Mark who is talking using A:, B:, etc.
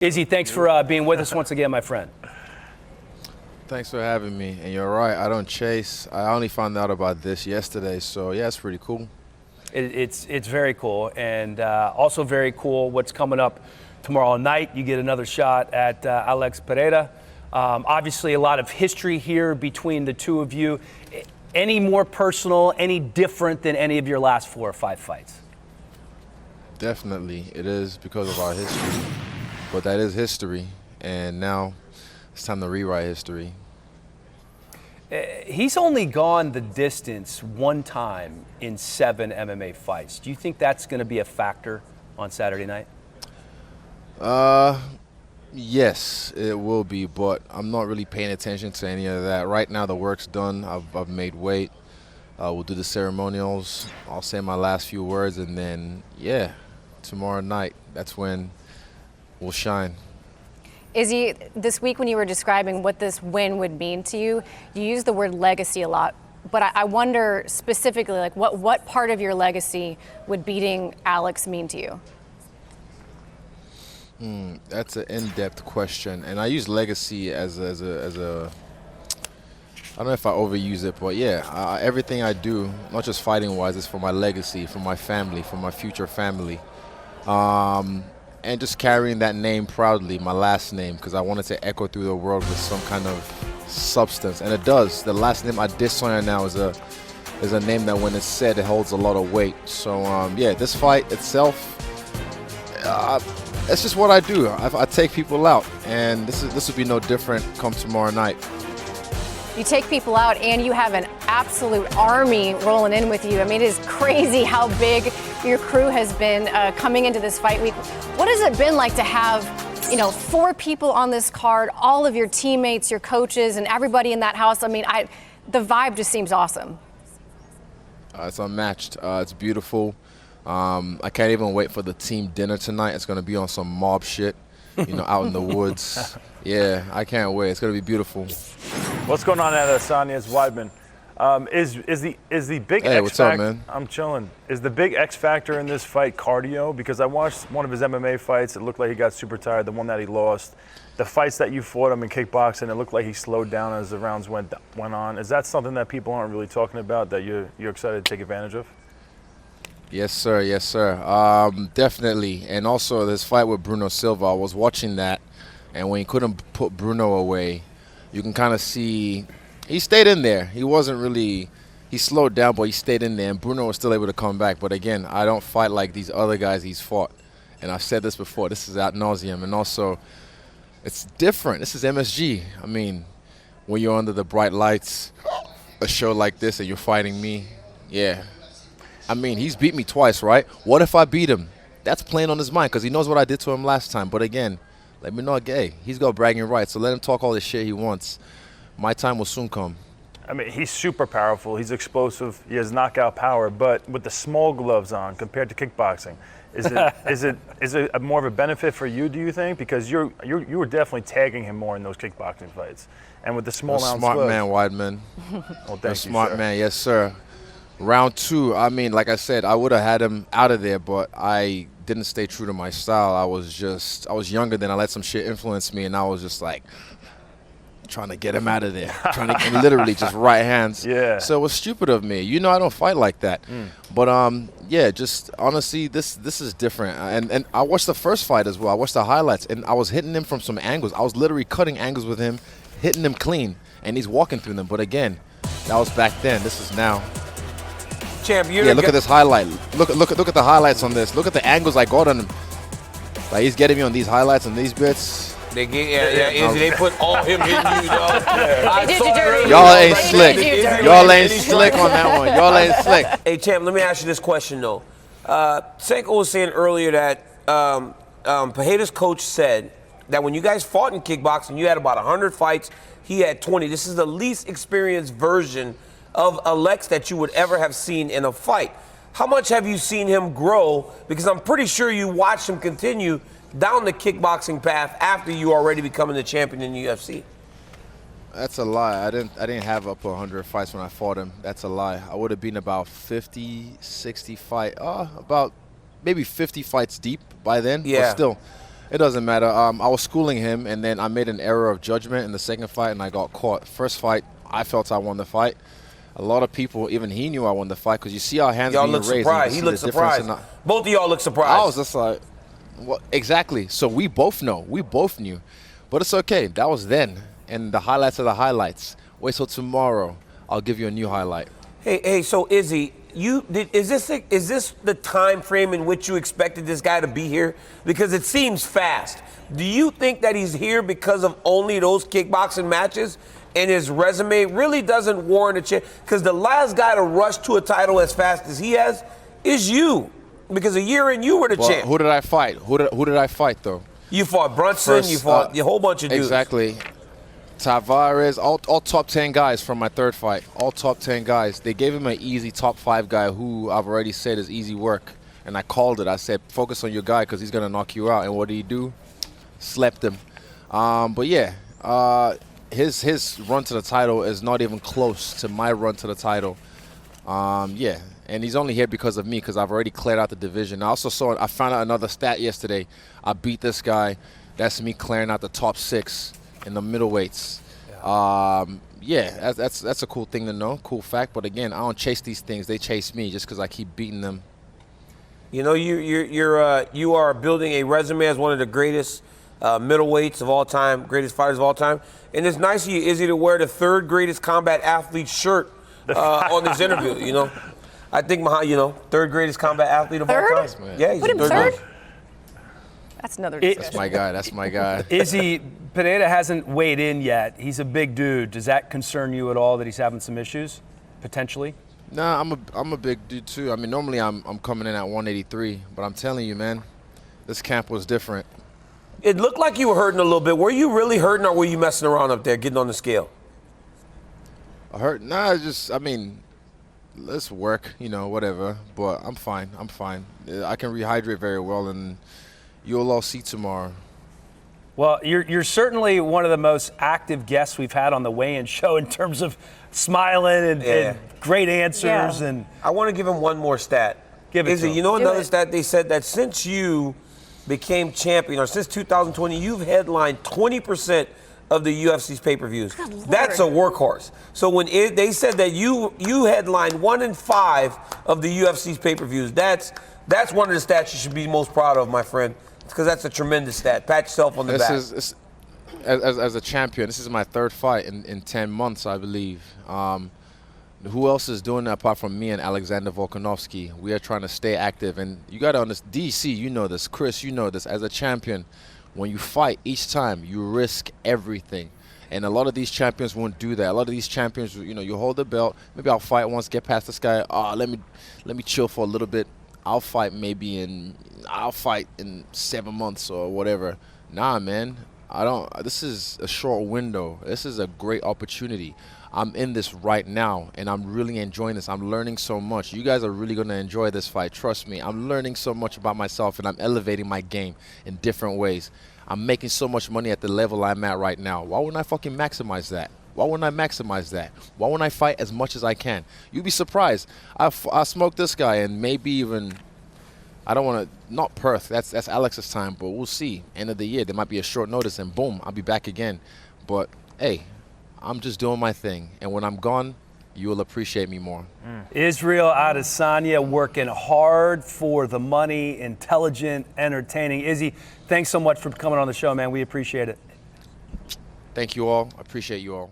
A: Izzy, thanks for being with us once again, my friend.
B: Thanks for having me. And you're right, I don't chase. I only found out about this yesterday, so yeah, it's pretty cool.
A: It's very cool, and also very cool what's coming up tomorrow night. You get another shot at Alex Pereira. Obviously, a lot of history here between the two of you. Any more personal, any different than any of your last 4 or 5 fights?
B: Definitely, it is because of our history. But that is history, and now it's time to rewrite history.
A: He's only gone the distance one time in 7 MMA fights. Do you think that's going to be a factor on Saturday night?
B: Yes, it will be, but I'm not really paying attention to any of that. Right now, the work's done. I've made weight. We'll do the ceremonials. I'll say my last few words, and then, yeah, tomorrow night, that's when we'll shine.
C: Izzy, this week when you were describing what this win would mean to you, you used the word legacy a lot. But I wonder specifically, like, what part of your legacy would beating Alex mean to you?
B: That's an in-depth question, and I use legacy as a I don't know if I overuse it, but yeah, everything I do, not just fighting-wise, is for my legacy, for my family, for my future family. And just carrying that name proudly, my last name, because I wanted to echo through the world with some kind of substance, and it does. The last name Adesanya now is a name that, when it's said, it holds a lot of weight. So yeah, this fight itself, it's just what I do. I take people out, and this will be no different come tomorrow night.
C: You take people out, and you have an absolute army rolling in with you. I mean, it is crazy how big your crew has been coming into this fight week. What has it been like to have, 4 people on this card, all of your teammates, your coaches, and everybody in that house? I mean, the vibe just seems awesome.
B: It's unmatched. It's beautiful. I can't even wait for the team dinner tonight. It's going to be on some mob shit, out in the woods. Yeah, I can't wait. It's going to be beautiful.
D: What's going on at Adesanya's Weidman? Is the big
B: Hey,
D: X
B: what's up,
D: factor?
B: man?
D: I'm chilling. Is the big X factor in this fight cardio? Because I watched one of his MMA fights. It looked like he got super tired. The one that he lost. The fights that you fought him in kickboxing, it looked like he slowed down as the rounds went on. Is that something that people aren't really talking about that you're excited to take advantage of?
B: Yes, sir. Yes, sir. Definitely. And also this fight with Bruno Silva, I was watching that, and when he couldn't put Bruno away, you can kind of see he stayed in there. He wasn't really – he slowed down, but he stayed in there, and Bruno was still able to come back. But, again, I don't fight like these other guys he's fought. And I've said this before. This is ad nauseum. And also, it's different. This is MSG. I mean, when you're under the bright lights, a show like this, and you're fighting me, yeah. I mean, he's beat me twice, right? What if I beat him? That's playing on his mind because he knows what I did to him last time. But, again, let me know, gay. He's got bragging rights, so let him talk all the shit he wants. My time will soon come.
D: I mean, he's super powerful. He's explosive. He has knockout power. But with the small gloves on compared to kickboxing, is it more of a benefit for you, do you think? Because you were definitely tagging him more in those kickboxing fights. And with the small ounce
B: smart
D: gloves.
B: Man, Weidman.
D: Well, thank you,
B: Smart
D: sir.
B: man, yes, sir. Round 2, I mean, like I said, I would have had him out of there, but I didn't stay true to my style. I was younger then. I let some shit influence me, and I was just like trying to get him out of there, and literally just right hands.
D: Yeah.
B: So it was stupid of me. I don't fight like that. But yeah, just honestly, this is different. And I watched the first fight as well. I watched the highlights, and I was hitting him from some angles. I was literally cutting angles with him, hitting him clean, and he's walking through them. But again, that was back then. This is now.
E: Champ,
B: Yeah, look at this highlight. Look at the highlights on this. Look at the angles I got on him. Like, he's getting me on these highlights and these bits.
E: They put all him hitting you, dog.
C: They did you dirty.
B: Y'all ain't
C: They
B: slick.
C: did you dirty.
B: Y'all ain't slick on that one. Y'all ain't slick.
E: Hey, Champ, let me ask you this question, though. Seiko was saying earlier that Pereira's coach said that when you guys fought in kickboxing, you had about 100 fights. He had 20. This is the least experienced version of Alex that you would ever have seen in a fight. How much have you seen him grow? Because I'm pretty sure you watched him continue down the kickboxing path after you already becoming the champion in the UFC.
B: That's a lie. I didn't have up 100 fights when I fought him. That's a lie. I would have been about 50, 60 fight, about maybe 50 fights deep by then.
E: Yeah.
B: But still, It doesn't matter. I was schooling him, and then I made an error of judgment in the second fight, and I got caught. First fight, I felt I won the fight. A lot of people, even he knew I won the fight because you see our hands
E: Y'all
B: being
E: look
B: raised.
E: surprised. He looked surprised. Both of y'all look surprised.
B: I was just like, what? Exactly. So we both know. We both knew. But it's okay. That was then. And the highlights are the highlights. Wait till tomorrow. I'll give you a new highlight.
E: Hey, so Izzy, is this the time frame in which you expected this guy to be here? Because it seems fast. Do you think that he's here because of only those kickboxing matches and his resume really doesn't warrant a chance? Because the last guy to rush to a title as fast as he has is you. Because a year in, you were the champ.
B: Who did I fight? Who did I fight, though?
E: You fought Brunson, you fought a whole bunch of dudes.
B: Exactly. Tavares, all top 10 guys from my third fight. All top 10 guys. They gave him an easy top 5 guy who I've already said is easy work. And I called it. I said, focus on your guy because he's going to knock you out. And what did he do? Slept him. But yeah, his run to the title is not even close to my run to the title. Yeah, and he's only here because of me because I've already cleared out the division. I found out another stat yesterday. I beat this guy. That's me clearing out the top 6 in the middleweights. Yeah, that's a cool thing to know, cool fact. But again, I don't chase these things; they chase me just because I keep beating them.
E: You know, you are building a resume as one of the greatest middleweights of all time, greatest fighters of all time, and it's nice of you, Izzy, to wear the 3rd greatest combat athlete shirt on this interview. You know, I think 3rd greatest combat athlete of all time. Yeah, he's
C: Put him 3rd.
E: greatest.
C: That's another
B: That's my guy. That's my guy.
A: Izzy, Pereira hasn't weighed in yet. He's a big dude. Does that concern you at all that he's having some issues, potentially?
B: Nah, I'm a big dude too. I mean, normally I'm coming in at 183, but I'm telling you, man, this camp was different.
E: It looked like you were hurting a little bit. Were you really hurting, or were you messing around up there, getting on the scale?
B: I hurt? Nah, I mean, let's work, whatever. But I'm fine. I'm fine. I can rehydrate very well, and you'll all see tomorrow.
A: Well, you're certainly one of the most active guests we've had on the weigh-in show in terms of smiling and great answers.
C: Yeah.
A: And
E: I want to give him one more stat.
A: Give it
E: Izzy,
A: to him.
E: you know
C: Do
E: another
C: it.
E: stat? They said that since you became champion, or since 2020, you've headlined 20% of the UFC's pay-per-views. That's a workhorse. So when they said that you headlined 1 in 5 of the UFC's pay-per-views, that's one of the stats you should be most proud of, my friend, because that's a tremendous stat. Pat yourself on the back.
B: As a champion, this is my 3rd fight in 10 months, I believe. Who else is doing that apart from me and Alexander Volkanovski? We are trying to stay active, and you got to understand, DC, you know this, Chris, you know this. As a champion, when you fight each time, you risk everything. And a lot of these champions won't do that. A lot of these champions, you hold the belt, maybe I'll fight once, get past this guy, let me chill for a little bit. I'll fight in 7 months or whatever. Nah, man, this is a short window. This is a great opportunity. I'm in this right now, and I'm really enjoying this. I'm learning so much. You guys are really going to enjoy this fight. Trust me. I'm learning so much about myself, and I'm elevating my game in different ways. I'm making so much money at the level I'm at right now. Why wouldn't I fucking maximize that? Why wouldn't I maximize that? Why wouldn't I fight as much as I can? You'd be surprised. I smoked this guy, and maybe even, I don't want to, not Perth. That's Alex's time, but we'll see. End of the year, there might be a short notice, and boom, I'll be back again. But, hey, I'm just doing my thing, and when I'm gone, you will appreciate me more.
A: Israel Adesanya working hard for the money, intelligent, entertaining. Izzy, thanks so much for coming on the show, man. We appreciate it.
B: Thank you all. I appreciate you all.